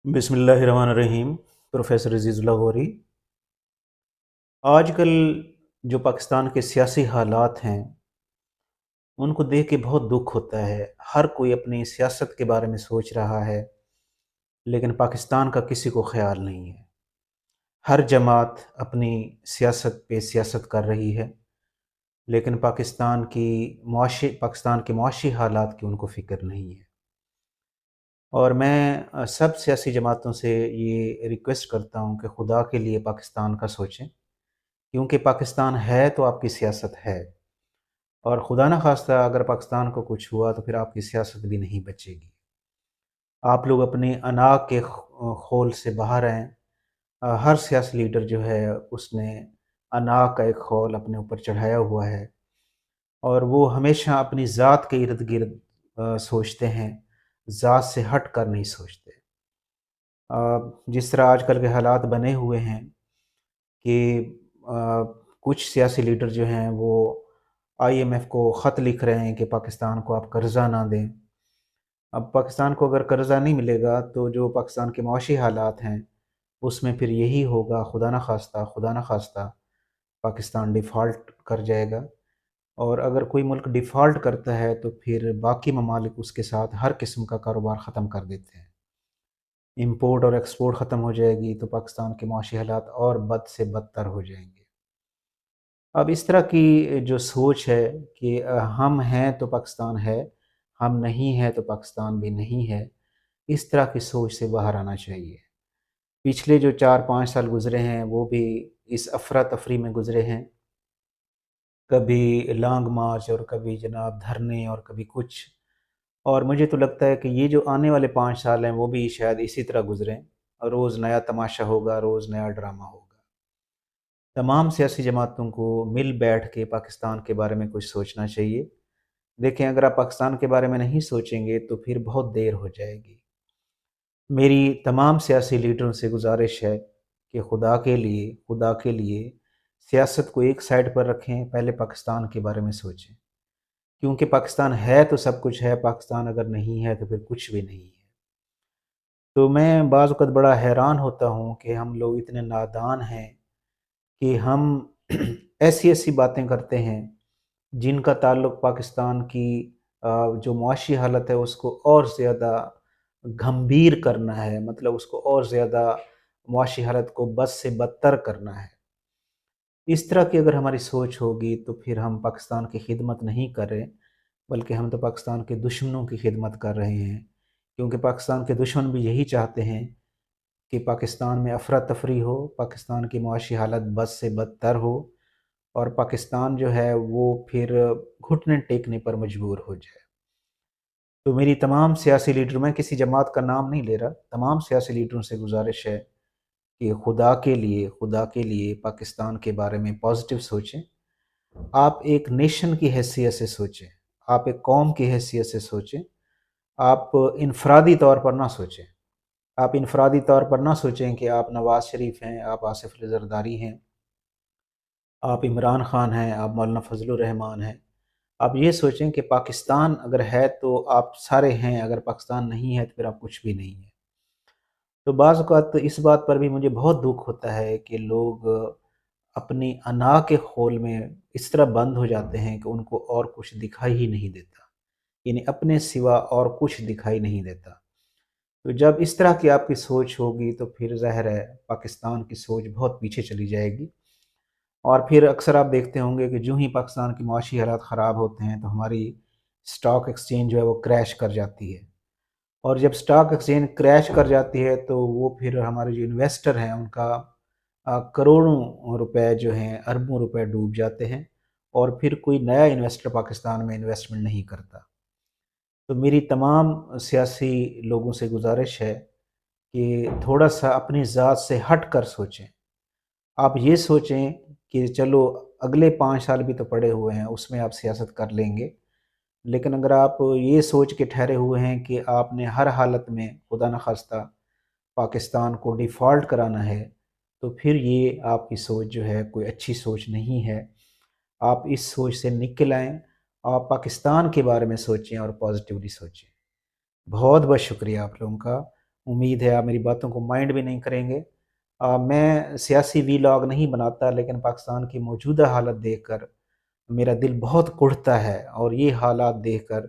बिस्मिल्लाहिर्रहमानिर्रहीम। प्रोफेसर अजीज़ुल्लाह गोरी। आजकल जो पाकिस्तान के सियासी हालात हैं उनको देख के बहुत दुख होता है। हर कोई अपनी सियासत के बारे में सोच रहा है, लेकिन पाकिस्तान का किसी को ख्याल नहीं है। हर जमात अपनी सियासत पे सियासत कर रही है, लेकिन पाकिस्तान के मुआशी हालात की उनको फ़िक्र नहीं है। और मैं सब सियासी जमातों से ये रिक्वेस्ट करता हूँ कि खुदा के लिए पाकिस्तान का सोचें, क्योंकि पाकिस्तान है तो आपकी सियासत है, और खुदा न खास्ता अगर पाकिस्तान को कुछ हुआ तो फिर आपकी सियासत भी नहीं बचेगी। आप लोग अपने अना के खोल से बाहर आएँ। हर सियासी लीडर जो है उसने अना का एक खोल अपने ऊपर चढ़ाया हुआ है, और वो हमेशा अपनी ज़ात के इर्द-गिर्द सोचते हैं, ज़ात से हट कर नहीं सोचते। जिस तरह आजकल के हालात बने हुए हैं कि कुछ सियासी लीडर जो हैं वो आईएमएफ को ख़त लिख रहे हैं कि पाकिस्तान को आप कर्ज़ा ना दें। अब पाकिस्तान को अगर कर्ज़ा नहीं मिलेगा तो जो पाकिस्तान के मुआशी हालात हैं उसमें फिर यही होगा, खुदा न ख़ास्ता पाकिस्तान डिफ़ॉल्ट कर जाएगा। और अगर कोई मुल्क डिफ़ॉल्ट करता है तो फिर बाकी ममालिक उसके साथ हर किस्म का कारोबार ख़त्म कर देते हैं। इम्पोर्ट और एक्सपोर्ट ख़त्म हो जाएगी तो पाकिस्तान के मुआशी हालात और बद से बदतर हो जाएंगे। अब इस तरह की जो सोच है कि हम हैं तो पाकिस्तान है, हम नहीं हैं तो पाकिस्तान भी नहीं है, इस तरह की सोच से बाहर आना चाहिए। पिछले जो 4-5 साल गुज़रे हैं वो भी इस अफ़रा-तफ़री में गुज़रे हैं। कभी लॉन्ग मार्च और कभी जनाब धरने और कभी कुछ। और मुझे तो लगता है कि ये जो आने वाले 5 साल हैं वो भी शायद इसी तरह गुज़रें। रोज़ नया तमाशा होगा, रोज़ नया ड्रामा होगा। तमाम सियासी जमातों को मिल बैठ के पाकिस्तान के बारे में कुछ सोचना चाहिए। देखें, अगर आप पाकिस्तान के बारे में नहीं सोचेंगे तो फिर बहुत देर हो जाएगी। मेरी तमाम सियासी लीडरों से गुज़ारिश है कि खुदा के लिए सियासत को एक साइड पर रखें, पहले पाकिस्तान के बारे में सोचें। क्योंकि पाकिस्तान है तो सब कुछ है, पाकिस्तान अगर नहीं है तो फिर कुछ भी नहीं है। तो मैं बाज़ वक़्त बड़ा हैरान होता हूँ कि हम लोग इतने नादान हैं कि हम ऐसी-ऐसी बातें करते हैं जिनका ताल्लुक़ पाकिस्तान की जो मुआशी हालत है उसको और ज़्यादा गंभीर करना है, मतलब उसको और ज़्यादा मुआशी हालत को बद से बदतर करना है। इस तरह की अगर हमारी सोच होगी तो फिर हम पाकिस्तान की खिदमत नहीं कर रहे, बल्कि हम तो पाकिस्तान के दुश्मनों की खिदमत कर रहे हैं। क्योंकि पाकिस्तान के दुश्मन भी यही चाहते हैं कि पाकिस्तान में अफरा-तफरी हो, पाकिस्तान की मुआशी हालत बद से बदतर हो, और पाकिस्तान जो है वो फिर घुटने टेकने पर मजबूर हो जाए। तो मेरी तमाम सियासी लीडर, मैं किसी जमात का नाम नहीं ले रहा, तमाम सियासी लीडरों से गुज़ारिश है कि खुदा के लिए पाकिस्तान के बारे में पॉज़िटिव सोचें। आप एक नेशन की हैसियत से सोचें, आप एक कौम की हैसियत से सोचें। आप इनफ़रादी तौर पर ना सोचें। आप इनफ़रादी तौर पर ना सोचें कि आप नवाज़ शरीफ हैं, आप आसिफ़ अली ज़रदारी हैं, आप इमरान ख़ान हैं, आप मौलाना फ़ज़लुर रहमान हैं। आप ये सोचें कि पाकिस्तान अगर है तो आप सारे हैं, अगर पाकिस्तान नहीं है तो फिर आप कुछ भी नहीं हैं। तो बाज़ औक़ात इस बात पर भी मुझे बहुत दुःख होता है कि लोग अपनी अना के खोल में इस तरह बंद हो जाते हैं कि उनको और कुछ दिखाई ही नहीं देता। यानी अपने सिवा और कुछ दिखाई नहीं देता। तो जब इस तरह की आपकी सोच होगी तो फिर ज़ाहिर है पाकिस्तान की सोच बहुत पीछे चली जाएगी। और फिर अक्सर आप देखते होंगे कि जूँ ही पाकिस्तान के मुआशी हालात ख़राब होते हैं तो हमारी स्टॉक एक्सचेंज जो है वो क्रैश कर जाती है। और जब स्टॉक एक्सचेंज क्रैश कर जाती है तो वो फिर हमारे जो इन्वेस्टर हैं उनका करोड़ों रुपए जो हैं, अरबों रुपए डूब जाते हैं, और फिर कोई नया इन्वेस्टर पाकिस्तान में इन्वेस्टमेंट नहीं करता। तो मेरी तमाम सियासी लोगों से गुज़ारिश है कि थोड़ा-सा अपनी ज़ात से हट कर सोचें। आप ये सोचें कि चलो अगले 5 साल भी तो पड़े हुए हैं, उसमें आप सियासत कर लेंगे। लेकिन अगर आप ये सोच के ठहरे हुए हैं कि आपने हर हालत में खुदा न ख़ास्ता पाकिस्तान को डिफ़ॉल्ट कराना है, तो फिर ये आपकी सोच जो है कोई अच्छी सोच नहीं है। आप इस सोच से निकल आएँ, आप पाकिस्तान के बारे में सोचें और पॉज़िटिवली सोचें। बहुत-बहुत शुक्रिया आप लोगों का। उम्मीद है आप मेरी बातों को माइंड भी नहीं करेंगे। मैं सियासी वीलॉग नहीं बनाता, लेकिन पाकिस्तान की मौजूदा हालत देखकर मेरा दिल बहुत कुढ़ता है, और ये हालात देखकर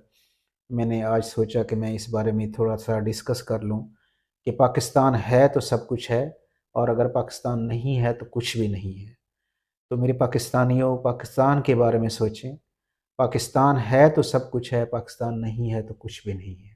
मैंने आज सोचा कि मैं इस बारे में थोड़ा-सा डिस्कस कर लूँ कि पाकिस्तान है तो सब कुछ है, और अगर पाकिस्तान नहीं है तो कुछ भी नहीं है। तो मेरे पाकिस्तानियों, पाकिस्तान के बारे में सोचें। पाकिस्तान है तो सब कुछ है, पाकिस्तान नहीं है तो कुछ भी नहीं है।